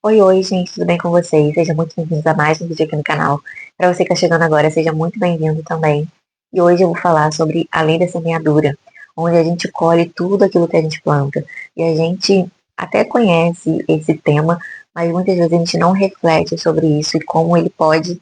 Oi, oi, gente, tudo bem com vocês? Sejam muito bem-vindos a mais um vídeo aqui no canal. Para você que está chegando agora, seja muito bem-vindo também. E hoje eu vou falar sobre a lei da semeadura, onde a gente colhe tudo aquilo que a gente planta. E a gente até conhece esse tema, mas muitas vezes a gente não reflete sobre isso e como ele pode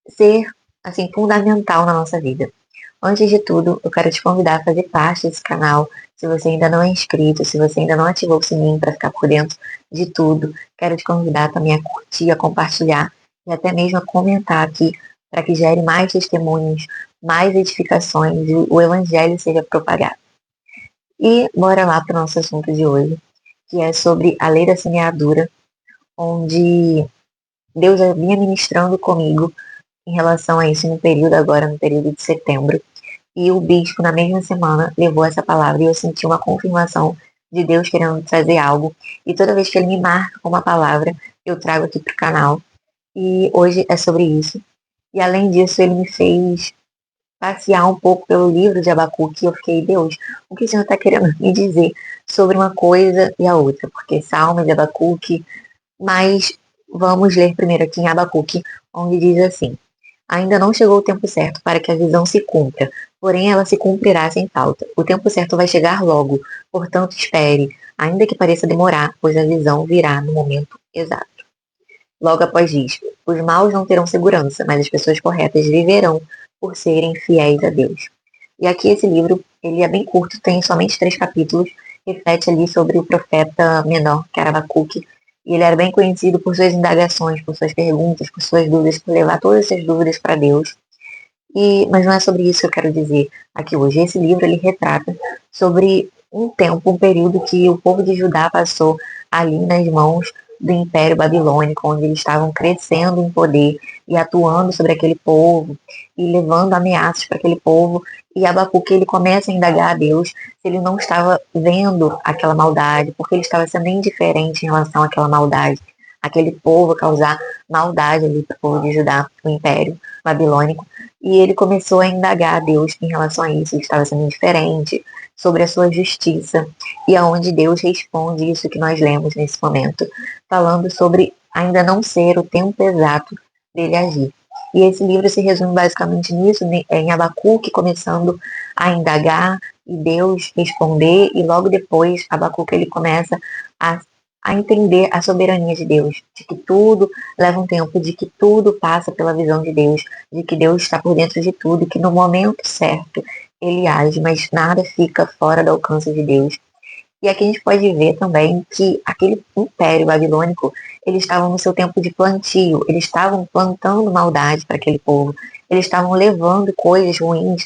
ser, assim, fundamental na nossa vida. Antes de tudo, eu quero te convidar a fazer parte desse canal. Se você ainda não é inscrito, se você ainda não ativou o sininho para ficar por dentro de tudo, quero te convidar também a curtir, a compartilhar e até mesmo a comentar aqui para que gere mais testemunhos, mais edificações e o evangelho seja propagado. E bora lá para o nosso assunto de hoje, que é sobre a lei da semeadura, onde Deus já vinha ministrando comigo em relação a isso no período agora, no período de setembro. E o bispo, na mesma semana, levou essa palavra e eu senti uma confirmação de Deus querendo trazer algo. E toda vez que ele me marca com uma palavra, eu trago aqui para o canal. E hoje é sobre isso. E além disso, ele me fez passear um pouco pelo livro de Abacuque. E eu fiquei, Deus, o que o Senhor está querendo me dizer sobre uma coisa e a outra? Porque Salmo de Abacuque, mas vamos ler primeiro aqui em Abacuque, onde diz assim: Ainda não chegou o tempo certo para que a visão se cumpra, porém ela se cumprirá sem falta. O tempo certo vai chegar logo, portanto espere, ainda que pareça demorar, pois a visão virá no momento exato. Logo após diz: os maus não terão segurança, mas as pessoas corretas viverão por serem fiéis a Deus. E aqui esse livro, ele é bem curto, tem somente 3 capítulos, reflete ali sobre o profeta menor, que era Abacuque, e ele era bem conhecido por suas indagações, por suas perguntas, por suas dúvidas, por levar todas essas dúvidas para Deus. Mas não é sobre isso que eu quero dizer aqui hoje. Esse livro ele retrata sobre um tempo, um período que o povo de Judá passou ali nas mãos do Império Babilônico, onde eles estavam crescendo em poder e atuando sobre aquele povo e levando ameaças para aquele povo. E Abacuque ele começa a indagar a Deus se ele não estava vendo aquela maldade, porque ele estava sendo indiferente em relação àquela maldade, aquele povo causar maldade ali para o povo de Judá, o Império Babilônico. E ele começou a indagar a Deus em relação a isso, ele estava sendo indiferente sobre a sua justiça, e aonde Deus responde isso que nós lemos nesse momento, falando sobre ainda não ser o tempo exato dele agir. E esse livro se resume basicamente nisso, em Abacuque começando a indagar e Deus responder, e logo depois Abacuque ele começa a, a entender a soberania de Deus, de que tudo leva um tempo, de que tudo passa pela visão de Deus, de que Deus está por dentro de tudo, que no momento certo ele age, mas nada fica fora do alcance de Deus. E aqui a gente pode ver também que aquele império babilônico, eles estavam no seu tempo de plantio, eles estavam plantando maldade para aquele povo, eles estavam levando coisas ruins,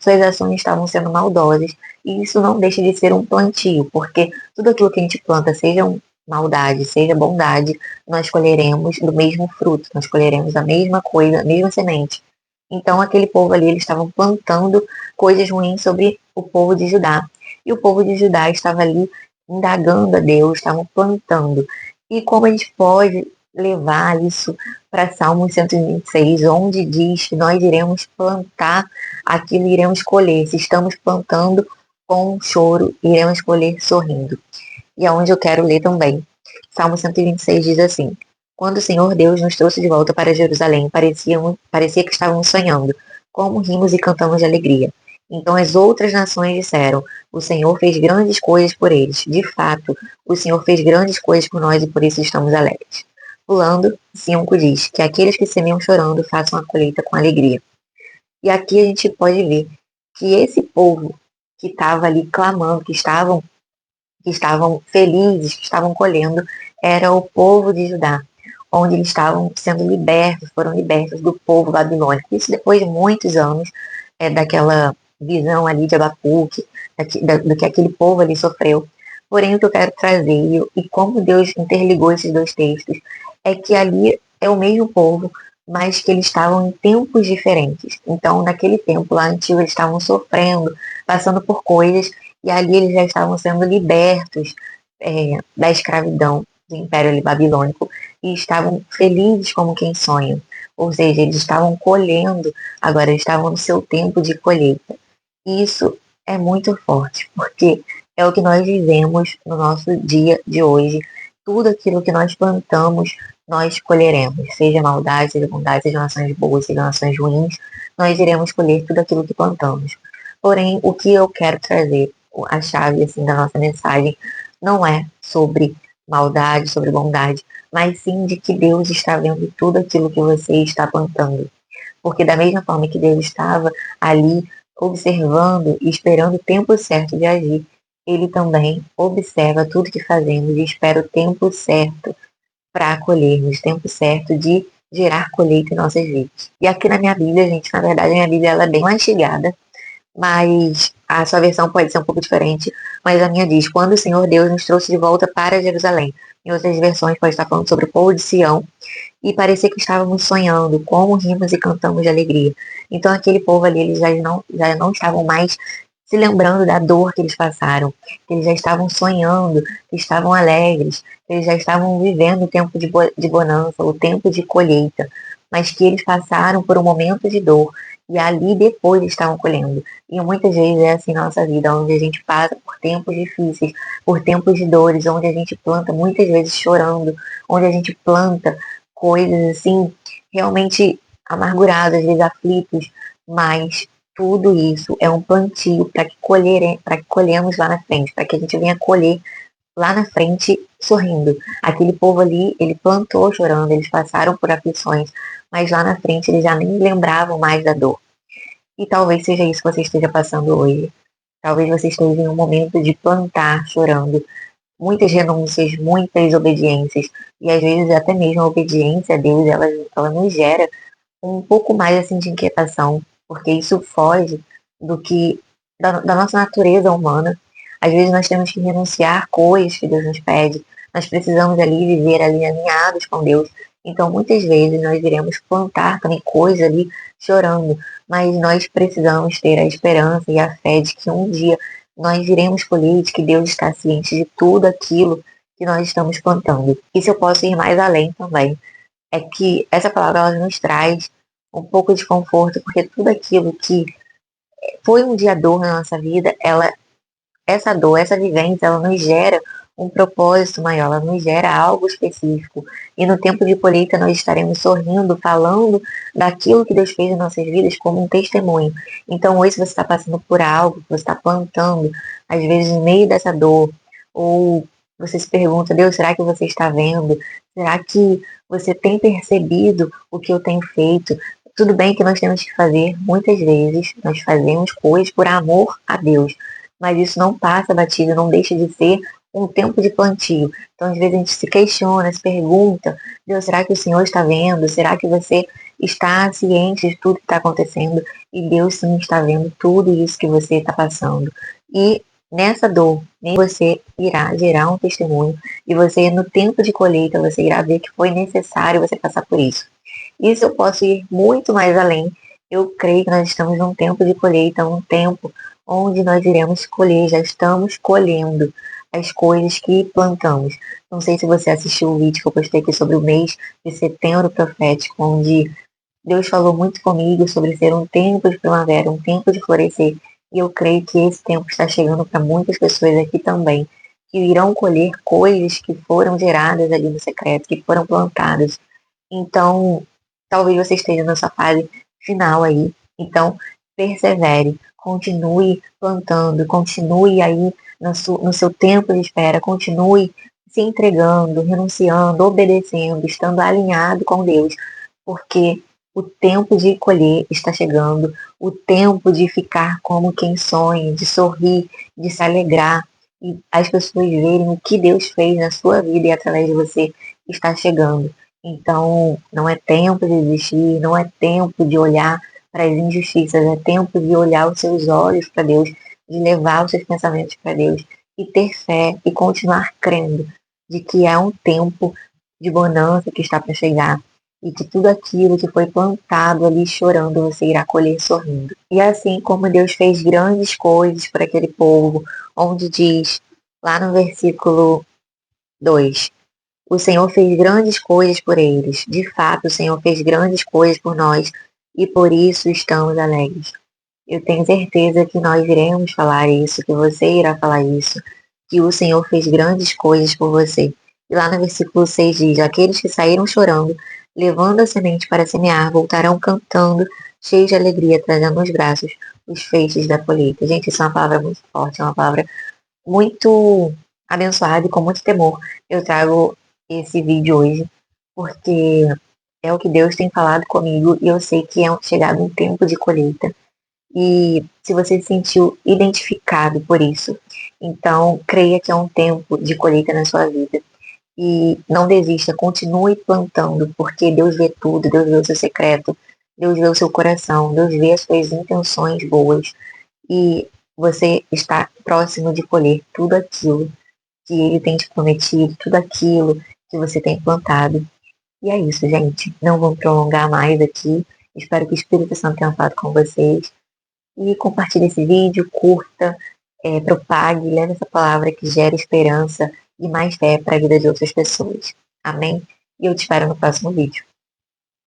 suas ações estavam sendo maldosas, e isso não deixa de ser um plantio, porque tudo aquilo que a gente planta, seja maldade, seja bondade, nós colheremos do mesmo fruto, nós colheremos a mesma coisa, a mesma semente. Então aquele povo ali, eles estavam plantando coisas ruins sobre o povo de Judá. E o povo de Judá estava ali indagando a Deus, estavam plantando. E como a gente pode levar isso para Salmo 126, onde diz que nós iremos plantar aquilo e iremos colher. Se estamos plantando com choro, iremos colher sorrindo. E é onde eu quero ler também. Salmo 126 diz assim: Quando o Senhor Deus nos trouxe de volta para Jerusalém, parecia que estávamos sonhando. Como rimos e cantamos de alegria. Então as outras nações disseram: O Senhor fez grandes coisas por eles. De fato, o Senhor fez grandes coisas por nós e por isso estamos alegres. Pulando, 5 diz que aqueles que semeiam chorando façam a colheita com alegria. E aqui a gente pode ver que esse povo que estava ali clamando, que estavam felizes, que estavam colhendo, era o povo de Judá, onde eles estavam sendo libertos, foram libertos do povo babilônico. Isso depois de muitos anos daquela visão ali de Abacuque, do que aquele povo ali sofreu. Porém, o que eu quero trazer, e como Deus interligou esses dois textos, é que ali é o mesmo povo, mas que eles estavam em tempos diferentes. Então, naquele tempo lá antigo, eles estavam sofrendo, passando por coisas, e ali eles já estavam sendo libertos da escravidão do Império Babilônico e estavam felizes como quem sonha. Ou seja, eles estavam colhendo, agora eles estavam no seu tempo de colheita. E isso é muito forte, porque é o que nós vivemos no nosso dia de hoje. tudo aquilo que nós plantamos, nós colheremos. Seja maldade, seja bondade, sejam ações boas, sejam ações ruins, nós iremos colher tudo aquilo que plantamos. Porém, o que eu quero trazer, a chave assim, da nossa mensagem, não é sobre maldade, sobre bondade, mas sim de que Deus está vendo tudo aquilo que você está plantando. Porque da mesma forma que Deus estava ali observando e esperando o tempo certo de agir, Ele também observa tudo que fazemos e espera o tempo certo para colhermos, o tempo certo de gerar colheita em nossas vidas. E aqui na minha Bíblia, gente, na verdade a minha Bíblia ela é bem mastigada, mas a sua versão pode ser um pouco diferente, mas a minha diz, quando o Senhor Deus nos trouxe de volta para Jerusalém. Em outras versões pode estar falando sobre o povo de Sião, e parecia que estávamos sonhando, como rimos e cantamos de alegria. Então aquele povo ali, eles já não estavam mais se lembrando da dor que eles passaram, que eles já estavam sonhando, que estavam alegres, que eles já estavam vivendo o tempo de bonança, o tempo de colheita, mas que eles passaram por um momento de dor, e ali depois estavam colhendo. E muitas vezes é assim na nossa vida, onde a gente passa por tempos difíceis, por tempos de dores, onde a gente planta muitas vezes chorando, onde a gente planta coisas assim, realmente amarguradas, às vezes aflitos, mas tudo isso é um plantio para que colhemos lá na frente, para que a gente venha colher lá na frente sorrindo. Aquele povo ali, ele plantou chorando, eles passaram por aflições, mas lá na frente eles já nem lembravam mais da dor. E talvez seja isso que você esteja passando hoje. Talvez você esteja em um momento de plantar chorando, muitas renúncias, muitas obediências, e às vezes até mesmo a obediência a Deus, ela nos gera um pouco mais assim de inquietação, porque isso foge do que da nossa natureza humana. Às vezes nós temos que renunciar coisas que Deus nos pede, nós precisamos ali viver ali alinhados com Deus. Então muitas vezes nós iremos plantar também coisas ali chorando, mas nós precisamos ter a esperança e a fé de que um dia nós iremos colher, de que Deus está ciente de tudo aquilo que nós estamos plantando. E se eu posso ir mais além também, é que essa palavra ela nos traz um pouco de conforto, porque tudo aquilo que foi um dia dor na nossa vida, essa dor, essa vivência, ela nos gera um propósito maior, ela nos gera algo específico. E no tempo de colheita nós estaremos sorrindo, falando daquilo que Deus fez em nossas vidas como um testemunho. Então hoje você está passando por algo, você está plantando, às vezes no meio dessa dor, ou você se pergunta, Deus, será que você está vendo? Será que você tem percebido o que eu tenho feito? Tudo bem que nós temos que fazer, muitas vezes, nós fazemos coisas por amor a Deus, mas isso não passa batido, não deixa de ser um tempo de plantio. Então, às vezes, a gente se questiona, se pergunta, Deus, será que o Senhor está vendo? Será que você está ciente de tudo que está acontecendo? E Deus sim está vendo tudo isso que você está passando. E nessa dor, nem você irá gerar um testemunho, e você, no tempo de colheita, você irá ver que foi necessário você passar por isso. Isso eu posso ir muito mais além. Eu creio que nós estamos num tempo de colheita, um tempo onde nós iremos colher, já estamos colhendo as coisas que plantamos. Não sei se você assistiu o vídeo que eu postei aqui sobre o mês de setembro profético, onde Deus falou muito comigo sobre ser um tempo de primavera, um tempo de florescer. E eu creio que esse tempo está chegando para muitas pessoas aqui também, que irão colher coisas que foram geradas ali no secreto, que foram plantadas. Então, talvez você esteja nessa fase final aí. Então, persevere, continue plantando, continue aí no seu tempo de espera, continue se entregando, renunciando, obedecendo, estando alinhado com Deus, porque o tempo de colher está chegando, o tempo de ficar como quem sonha, de sorrir, de se alegrar, e as pessoas verem o que Deus fez na sua vida e através de você está chegando. Então, não é tempo de desistir, não é tempo de olhar para as injustiças, é tempo de olhar os seus olhos para Deus, de levar os seus pensamentos para Deus e ter fé e continuar crendo de que é um tempo de bonança que está para chegar e que tudo aquilo que foi plantado ali chorando, você irá colher sorrindo. E assim como Deus fez grandes coisas para aquele povo, onde diz lá no versículo 2, o Senhor fez grandes coisas por eles. De fato, o Senhor fez grandes coisas por nós e por isso estamos alegres. Eu tenho certeza que nós iremos falar isso, que você irá falar isso, que o Senhor fez grandes coisas por você. E lá no versículo 6 diz: aqueles que saíram chorando, levando a semente para semear, voltarão cantando, cheios de alegria, trazendo nos braços os feixes da colheita. Gente, isso é uma palavra muito forte, é uma palavra muito abençoada e com muito temor. Eu trago esse vídeo hoje, porque é o que Deus tem falado comigo e eu sei que é chegado um tempo de colheita. E se você se sentiu identificado por isso, então creia que é um tempo de colheita na sua vida. E não desista, continue plantando, porque Deus vê tudo, Deus vê o seu secreto, Deus vê o seu coração, Deus vê as suas intenções boas. E você está próximo de colher tudo aquilo que Ele tem te prometido, tudo aquilo que você tem plantado. E é isso, gente. Não vamos prolongar mais aqui. Espero que o Espírito Santo tenha falado com vocês. E compartilhe esse vídeo, curta, propague, leve essa palavra que gera esperança e mais fé para a vida de outras pessoas. Amém? E eu te espero no próximo vídeo.